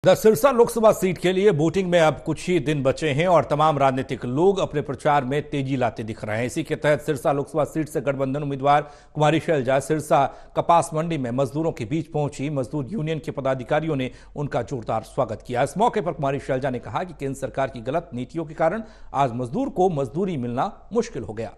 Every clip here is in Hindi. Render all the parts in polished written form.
सिरसा लोकसभा सीट के लिए वोटिंग में अब कुछ ही दिन बचे हैं और तमाम राजनीतिक लोग अपने प्रचार में तेजी लाते दिख रहे हैं। इसी के तहत सिरसा लोकसभा सीट से गठबंधन उम्मीदवार कुमारी शैलजा सिरसा कपास मंडी में मजदूरों के बीच पहुंची। मजदूर यूनियन के पदाधिकारियों ने उनका जोरदार स्वागत किया। इस मौके पर कुमारी शैलजा ने कहा कि केंद्र सरकार की गलत नीतियों के कारण आज मजदूर को मजदूरी मिलना मुश्किल हो गया।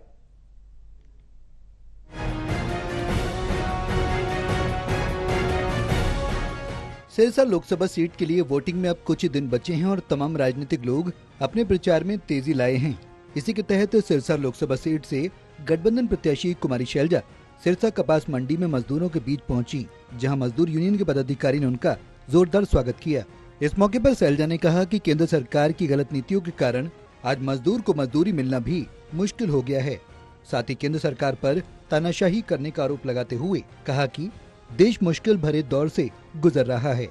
सिरसा लोकसभा सीट के लिए वोटिंग में अब कुछ ही दिन बचे हैं और तमाम राजनीतिक लोग अपने प्रचार में तेजी लाए हैं। इसी के तहत सिरसा लोकसभा सीट से गठबंधन प्रत्याशी कुमारी शैलजा सिरसा कपास मंडी में मजदूरों के बीच पहुंची, जहां मजदूर यूनियन के पदाधिकारी ने उनका जोरदार स्वागत किया। इस मौके पर शैलजा ने कहा कि केंद्र सरकार की गलत नीतियों के कारण आज मजदूर को मजदूरी मिलना भी मुश्किल हो गया है। साथ ही केंद्र सरकार पर तानाशाही करने का आरोप लगाते हुए कहा कि देश मुश्किल भरे दौर से गुजर रहा है।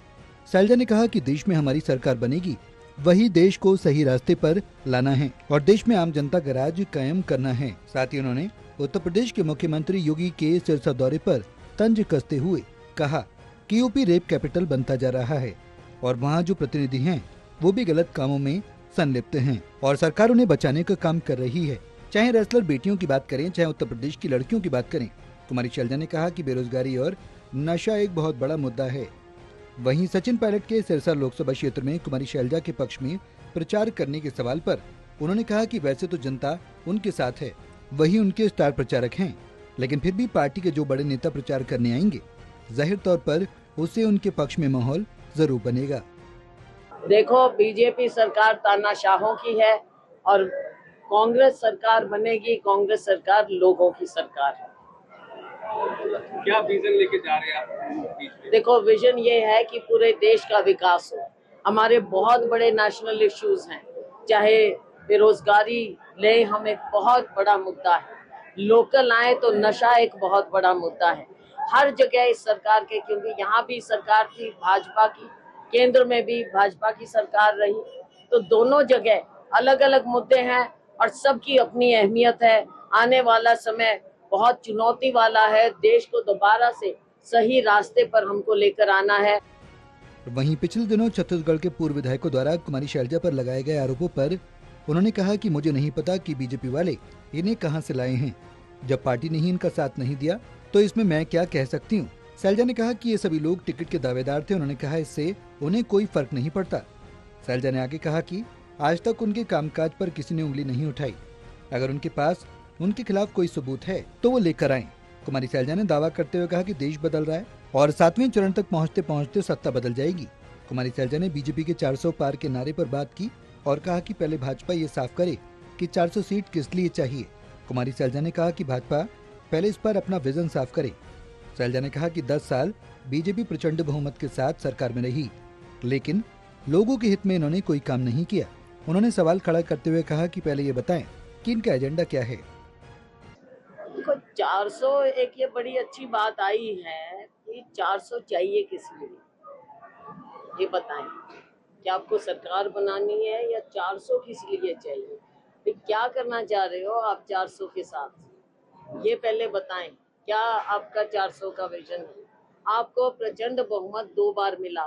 शैलजा ने कहा कि देश में हमारी सरकार बनेगी, वही देश को सही रास्ते पर लाना है और देश में आम जनता का राज कायम करना है। साथ ही उन्होंने उत्तर प्रदेश के मुख्यमंत्री योगी के सिरसा दौरे पर तंज कसते हुए कहा कि यूपी रेप कैपिटल बनता जा रहा है और वहाँ जो प्रतिनिधि हैं वो भी गलत कामों में संलिप्त हैं और सरकार उन्हें बचाने का काम कर रही है। चाहे रेसलर बेटियों की बात करें, चाहे उत्तर प्रदेश की लड़कियों की बात करें। कुमारी शैलजा ने कहा कि बेरोजगारी और नशा एक बहुत बड़ा मुद्दा है। वहीं सचिन पायलट के सिरसा लोकसभा क्षेत्र में कुमारी शैलजा के पक्ष में प्रचार करने के सवाल पर उन्होंने कहा कि वैसे तो जनता उनके साथ है, वही उनके स्टार प्रचारक हैं, लेकिन फिर भी पार्टी के जो बड़े नेता प्रचार करने आएंगे, जाहिर तौर पर उससे उनके पक्ष में माहौल जरूर बनेगा। देखो, बीजेपी सरकार तानाशाहों की है और कांग्रेस सरकार बनेगी। कांग्रेस सरकार लोगों की सरकार है। क्या विजन लेके जा रहे हैं आप? देखो, विजन ये है कि पूरे देश का विकास हो। हमारे बहुत बड़े नेशनल इश्यूज हैं, चाहे बेरोजगारी ले, हम एक बहुत बड़ा मुद्दा है। लोकल आए तो नशा एक बहुत बड़ा मुद्दा है। हर जगह इस सरकार के, क्योंकि यहाँ भी सरकार थी भाजपा की, केंद्र में भी भाजपा की सरकार रही, तो दोनों जगह अलग अलग मुद्दे हैं और सबकी अपनी अहमियत है। आने वाला समय बहुत चुनौती वाला है। देश को दोबारा से सही रास्ते पर हमको लेकर आना है। वहीं पिछले दिनों छत्तीसगढ़ के पूर्व विधायकों द्वारा कुमारी शैलजा पर लगाए गए आरोपों पर उन्होंने कहा कि मुझे नहीं पता कि बीजेपी वाले इन्हें कहां से लाए हैं। जब पार्टी ने ही इनका साथ नहीं दिया तो इसमें मैं क्या कह सकती हूं। शैलजा ने कहा कि ये सभी लोग टिकट के दावेदार थे। उन्होंने कहा इससे उन्हें कोई फर्क नहीं पड़ता। शैलजा ने आगे कहा कि आज तक उनके कामकाज पर किसी ने उंगली नहीं उठाई। अगर उनके पास उनके खिलाफ कोई सबूत है तो वो लेकर आए। कुमारी शैलजा ने दावा करते हुए कहा कि देश बदल रहा है और 7वें चरण तक पहुंचते पहुंचते सत्ता बदल जाएगी। कुमारी शैलजा ने बीजेपी के 400 पार के नारे पर बात की और कहा कि पहले भाजपा ये साफ करे कि 400 सीट किस लिए चाहिए। कुमारी शैलजा ने कहा कि भाजपा पहले इस पर अपना विजन साफ करे। शैलजा ने कहा कि 10 साल बीजेपी प्रचंड बहुमत के साथ सरकार में रही, लेकिन लोगों के हित में इन्होंने कोई काम नहीं किया। उन्होंने सवाल खड़ा करते हुए कहा कि पहले ये बताएं कि इनका एजेंडा क्या है। देखो, 400 एक ये बड़ी अच्छी बात आई है कि 400 चाहिए किस लिए, ये बताएं। क्या आपको सरकार बनानी है या 400 किस लिए चाहिए? फिर क्या करना चाह रहे हो आप 400 के साथ, ये पहले बताएं। क्या आपका 400 का विजन है? आपको प्रचंड बहुमत 2 बार मिला,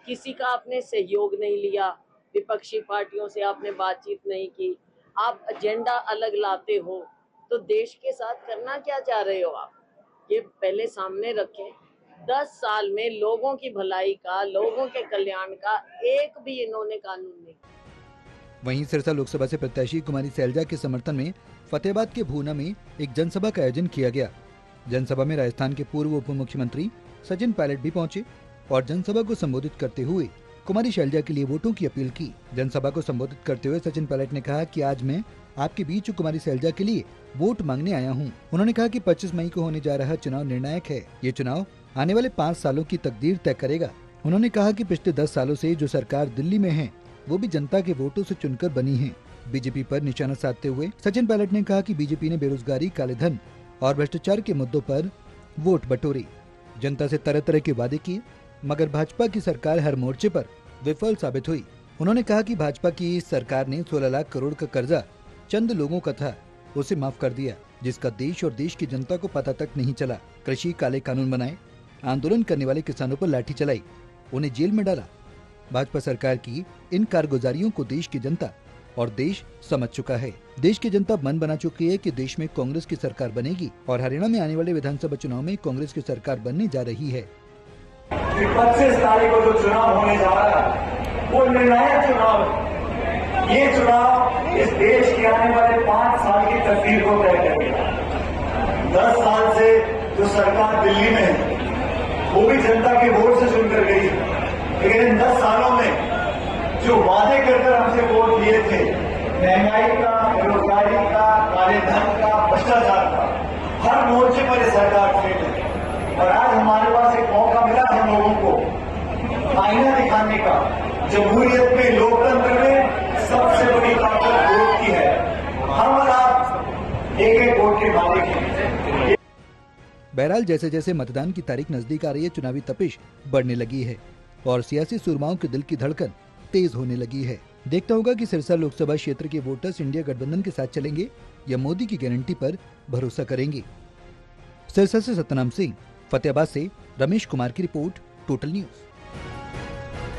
किसी का आपने सहयोग नहीं लिया, विपक्षी पार्टियों से आपने बातचीत नहीं की, आप एजेंडा अलग लाते हो, तो देश के साथ करना क्या चाह रहे हो आप, ये पहले सामने रखें। 10 साल में लोगों की भलाई का, लोगों के कल्याण का एक भी इन्होंने कानून नहीं। वहीं सिरसा लोकसभा से प्रत्याशी कुमारी शैलजा के समर्थन में फतेहाबाद के भूना में एक जनसभा का आयोजन किया गया। जनसभा में राजस्थान के पूर्व उप मुख्यमंत्री सचिन पायलट भी पहुंचे और जनसभा को संबोधित करते हुए कुमारी शैलजा के लिए वोटों की अपील की। जनसभा को संबोधित करते हुए सचिन पायलट ने कहा कि आज मैं आपके बीच कुमारी शैलजा के लिए वोट मांगने आया हूं। उन्होंने कहा कि 25 मई को होने जा रहा चुनाव निर्णायक है। ये चुनाव आने वाले 5 सालों की तकदीर तय करेगा। उन्होंने कहा कि पिछले 10 सालों से जो सरकार दिल्ली में है वो भी जनता के वोटों से चुनकर बनी है। बीजेपी पर निशाना साधते हुए सचिन पायलट ने कहा कि बीजेपी ने बेरोजगारी, काले धन और भ्रष्टाचार के मुद्दों पर वोट बटोरे, जनता से तरह तरह के वादे किए, मगर भाजपा की सरकार हर मोर्चे पर विफल साबित हुई। उन्होंने कहा कि भाजपा की सरकार ने 16 लाख करोड़ का कर्जा चंद लोगों का था, उसे माफ कर दिया, जिसका देश और देश की जनता को पता तक नहीं चला। कृषि काले कानून बनाए, आंदोलन करने वाले किसानों पर लाठी चलाई, उन्हें जेल में डाला। भाजपा सरकार की इन कारगुजारियों को देश की जनता और देश समझ चुका है। देश की जनता मन बना चुकी है कि देश में कांग्रेस की सरकार बनेगी और हरियाणा में आने वाले विधानसभा चुनाव में कांग्रेस की सरकार बनने जा रही है। 25 तारीख को जो चुनाव होने जा रहा है वो निर्णायक चुनाव है। ये चुनाव इस देश के आने वाले 5 साल की तकदीर को तय करेगा। 10 साल से जो सरकार दिल्ली में है वो भी जनता के वोट से चुनकर गई, लेकिन इन 10 सालों में जो वादे करकर हमसे वोट लिए थे, महंगाई का, बेरोजगारी का, काले धन का, भ्रष्टाचार का, हर मोर्चे पर ये सरकार फेल है। और आज हमारे पास एक मौका मिला हम लोगों को आईना दिखाने का। जमहूरियत में, लोकतंत्र में सबसे बड़ी ताकत वोट की है। हम और आप एक एक वोट के मालिक हैं। बहरहाल जैसे जैसे मतदान की तारीख नजदीक आ रही है, चुनावी तपिश बढ़ने लगी है और सियासी सुरमाओं के दिल की धड़कन तेज होने लगी है। देखता होगा कि सिरसा लोकसभा क्षेत्र के वोटर्स इंडिया गठबंधन के साथ चलेंगे या मोदी की गारंटी पर भरोसा करेंगे। सिरसा से सतनाम सिंह, फतेहाबाद से रमेश कुमार की रिपोर्ट, टोटल न्यूज।